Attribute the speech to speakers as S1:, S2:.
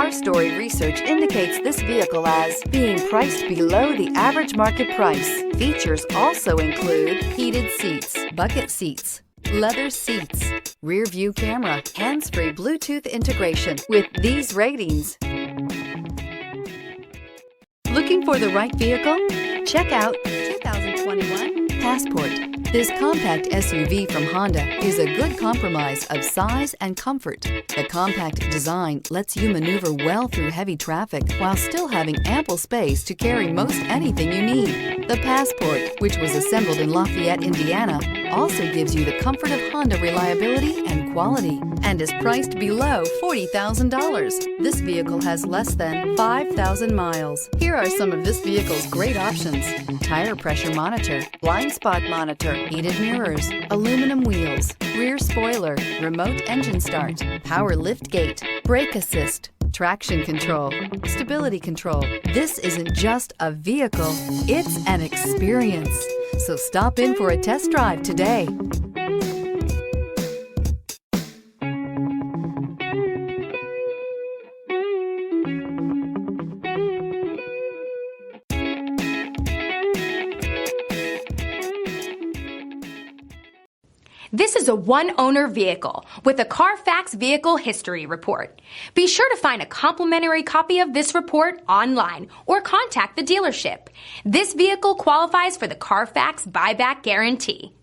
S1: Our story research indicates this vehicle as being priced below the average market price. Features also include heated seats, bucket seats, leather seats, rear view camera, hands-free Bluetooth integration. With these ratings, looking for the right vehicle? Check out 2021 Passport. This compact SUV from Honda is a good compromise of size and comfort. The compact design lets you maneuver well through heavy traffic while still having ample space to carry most anything you need. The Passport, which was assembled in Lafayette, Indiana, also gives you the comfort of Honda reliability and quality and is priced below $40,000. This vehicle has less than 5,000 miles. Here are some of this vehicle's great options: tire pressure monitor, blind spot monitor, heated mirrors, aluminum wheels, rear spoiler, remote engine start, power lift gate, brake assist, traction control, stability control. This isn't just a vehicle, it's an experience. So stop in for a test drive today.
S2: This is a one-owner vehicle with a Carfax Vehicle History Report. Be sure to find a complimentary copy of this report online or contact the dealership. This vehicle qualifies for the Carfax Buyback Guarantee.